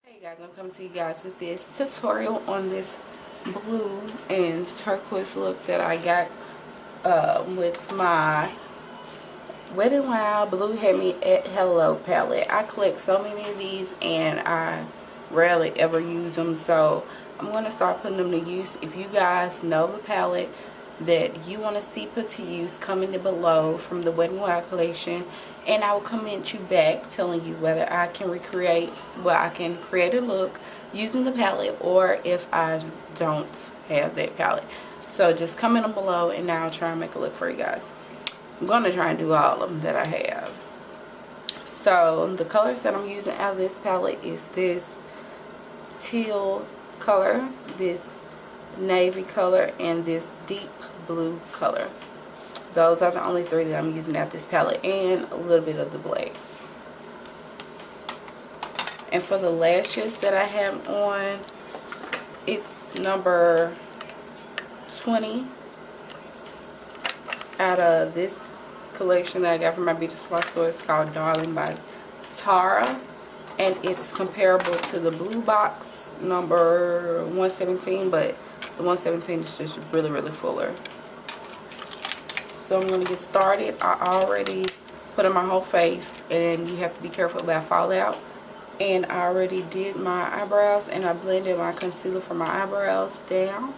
Hey guys, I'm coming to you guys with this tutorial on this blue and turquoise look that I got with my Wetnwild Blue Had Me at Hello palette. I collect so many of these and I rarely ever use them, so I'm going to start putting them to use. If you guys know the palette that you want to see put to use, comment it below from the Wetnwild collection, and I will comment you back telling you whether I can recreate, well, I can create a look using the palette, or if I don't have that palette. So just comment them below and I'll try and make a look for you guys. I'm going to try and do all of them that I have. So the colors that I'm using out of this palette is this teal color, this navy color, and this deep blue color. Those are the only three that I'm using out this palette, and a little bit of the black. And for the lashes that I have on, it's number 20 out of this collection that I got from my beauty supply store. It's called Darling by Tara, and it's comparable to the blue box number 117, but the 117 is just really fuller. So I'm going to get started. I already put on my whole face, and you have to be careful about fallout. And I already did my eyebrows, and I blended my concealer for my eyebrows down.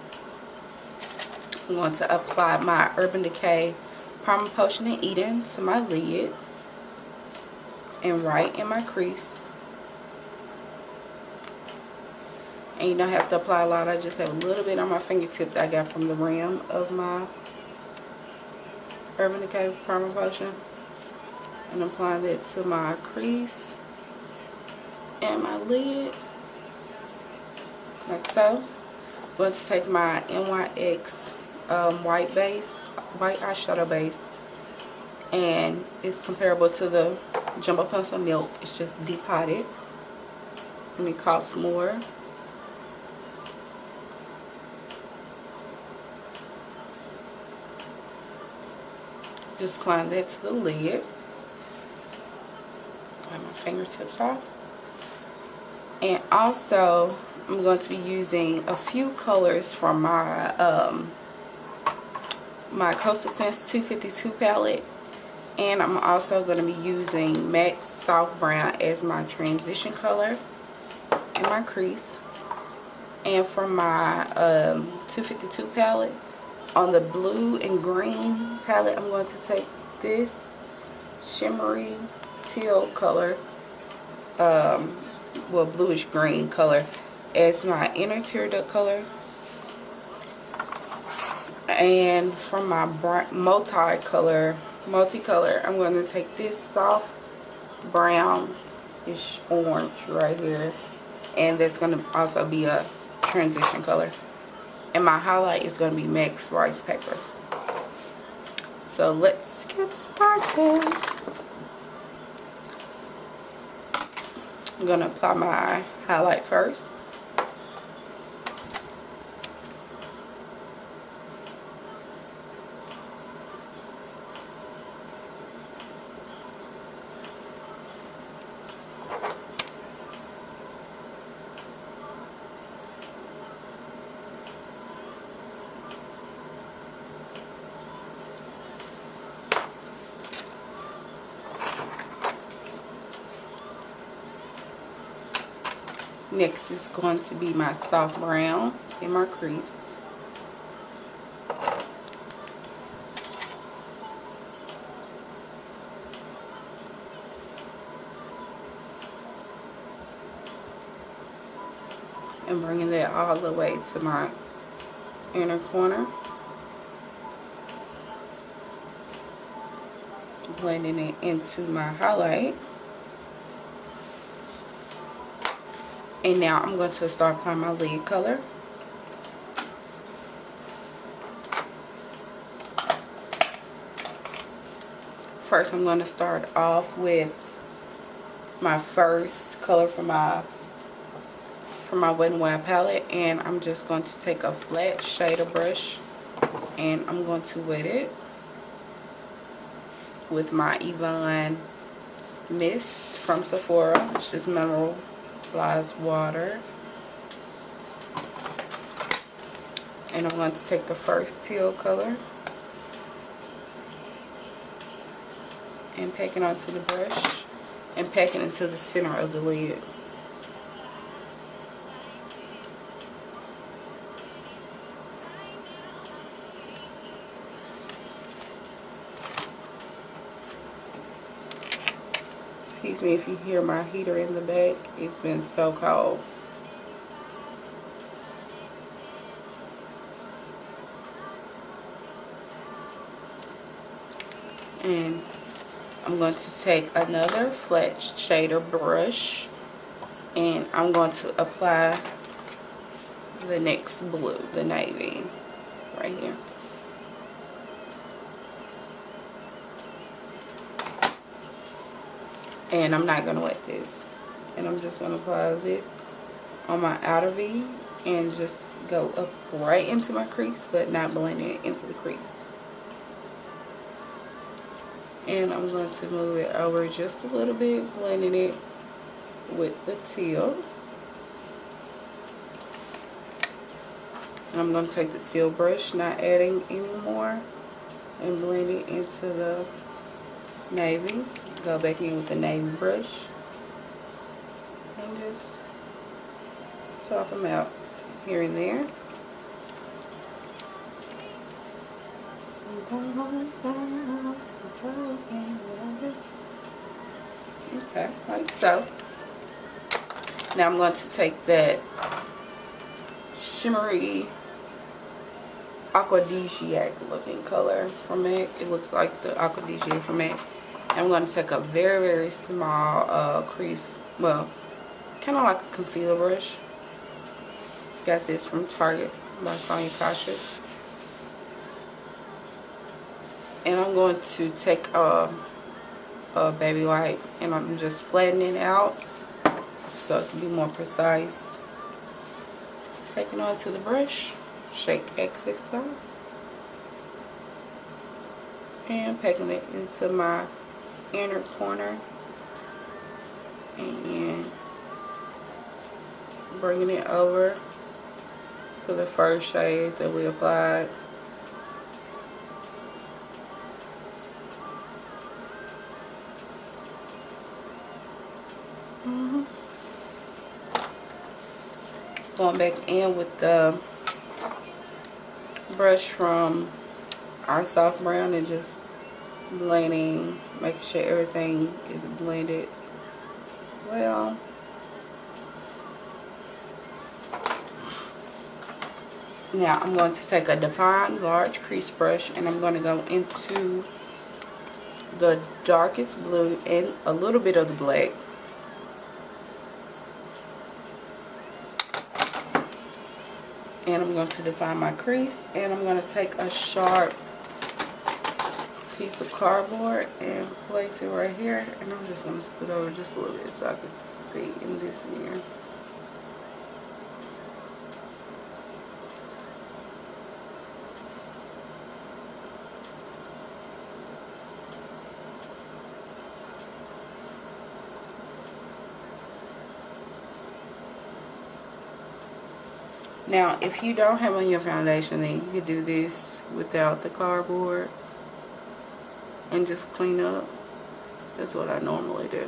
I'm going to apply my Urban Decay Primer Potion in Eden to my lid and right in my crease. And you don't have to apply a lot. I just have a little bit on my fingertip that I got from the rim of my Urban Decay Primer Potion. And applying that to my crease and my lid, like so. I'm going to take my NYX white eyeshadow base, and it's comparable to the Jumbo Pencil Milk. It's just depotted and it costs more. Just applying that to the lid. Wipe my fingertips off. And also I'm going to be using a few colors from my my Coastal Scents 252 palette, and I'm also going to be using MAC Soft Brown as my transition color in my crease. And from my 252 palette, on the blue and green palette, I'm going to take this shimmery teal color, well, bluish green color as my inner tear duct color. And from my multicolor, I'm going to take this soft brownish orange right here, and that's going to also be a transition color. And my highlight is going to be MAC's RICEPAPER. So let's get started. I'm going to apply my highlight first. Next is going to be my soft brown in my crease. And bringing that all the way to my inner corner. Blending it into my highlight. And now I'm going to start applying my lid color. First, I'm going to start off with my first color from my Wetnwild palette, and I'm just going to take a flat shader brush and I'm going to wet it with my Yvonne Mist from Sephora. It's just mineral applies water. And I'm going to take the first teal color and pack it onto the brush and pack it into the center of the lid. Excuse me if you hear my heater in the back. It's been so cold. And I'm going to take another flat shader brush and I'm going to apply the next blue, the navy, right here. And I'm not going to wet this. And I'm just going to apply this on my outer V and just go up right into my crease, but not blending it into the crease. And I'm going to move it over just a little bit, blending it with the teal. And I'm going to take the teal brush, not adding any more, and blend it into the navy. Go back in with the navy brush and just swap them out here and there. Okay, like so. Now I'm going to take that shimmery aphrodisiac looking color from MAC. It looks like the aphrodisiac from MAC. I'm going to take a very, very small crease, well, kind of like a concealer brush. Got this from Target by Sonia Kashuk. And I'm going to take a baby wipe and I'm just flattening it out so it can be more precise. Taking onto the brush, shake excess off, and packing it into my inner corner and bringing it over to the first shade that we applied. Going back in with the brush from our soft brown and just blending, making sure everything is blended well. Now I'm going to take a defined large crease brush and I'm going to go into the darkest blue and a little bit of the black. And I'm going to define my crease, and I'm going to take a sharp piece of cardboard and place it right here, and I'm just going to scoot over just a little bit so I can see in this mirror. Now, if you don't have on your foundation, then you could do this without the cardboard and just clean up. That's what I normally do.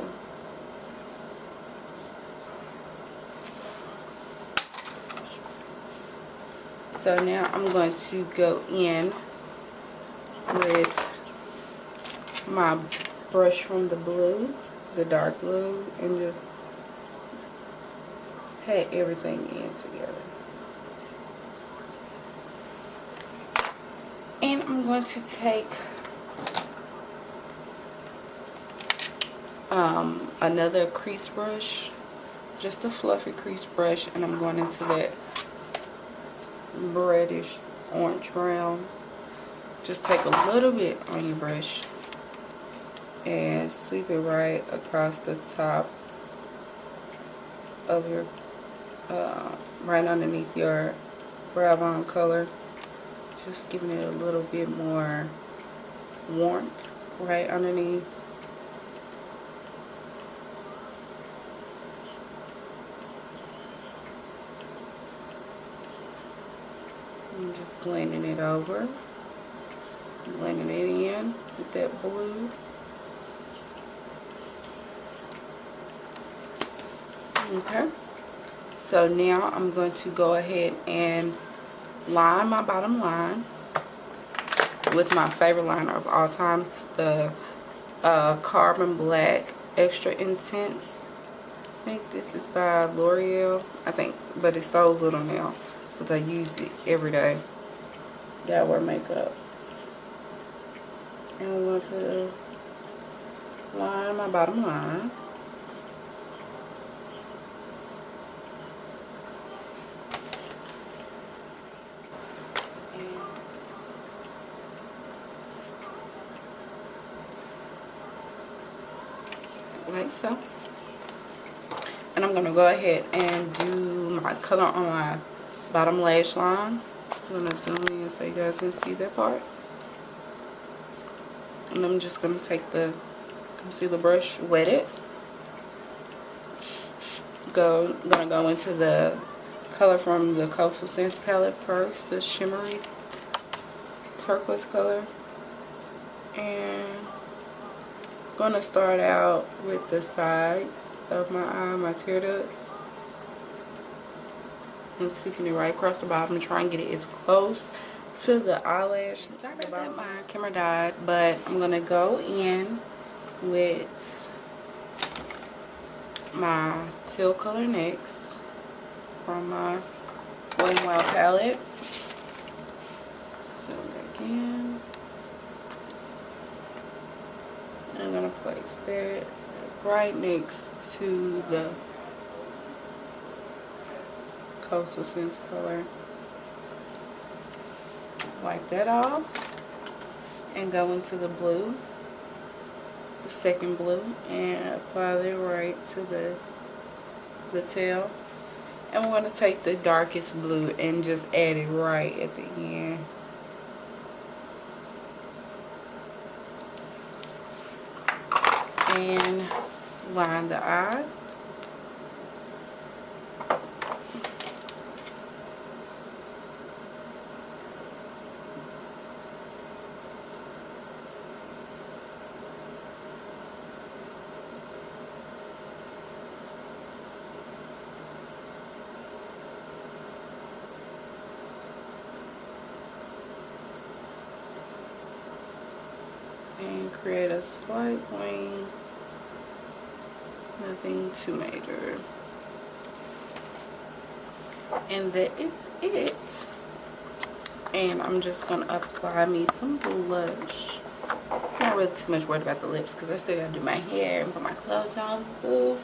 So now I'm going to go in with my brush from the blue, the dark blue, and just pat everything in together. And I'm going to take another crease brush, just a fluffy crease brush, and I'm going into that reddish orange brown. Just take a little bit on your brush and sweep it right across the top of your, right underneath your brow bone color. Just giving it a little bit more warmth right underneath. I'm just blending it over. Blending it in with that blue. Okay. So now I'm going to go ahead and line my bottom line with my favorite liner of all time, the Carbon Black Extra Intense. I think this is by L'Oreal, I think, but it's so little now because I use it every day. Yeah, I wear makeup. And I'm going to line my bottom line. Like so. And I'm going to go ahead and do my color on my bottom lash line. I'm going to zoom in so you guys can see that part. And I'm just going to take the concealer brush, wet it. Gonna go into the color from the Coastal Scents palette first, the shimmery turquoise color. And gonna start out with the sides of my eye, my tear duct, and sticking it right across the bottom, try and get it as close to the eyelash. Sorry about that, my camera died, but I'm gonna go in with my teal color next from my Wetnwild palette. So again, I'm gonna place that right next to the Coastal Scents color. Wipe that off and go into the blue, the second blue, and apply that right to the tail. And we're going to take the darkest blue and just add it right at the end. And line the eye. And create a slight wing. Nothing too major. And that is it. And I'm just gonna apply me some blush. Not really too much worried about the lips because I still gotta do my hair and put my clothes on. Ooh.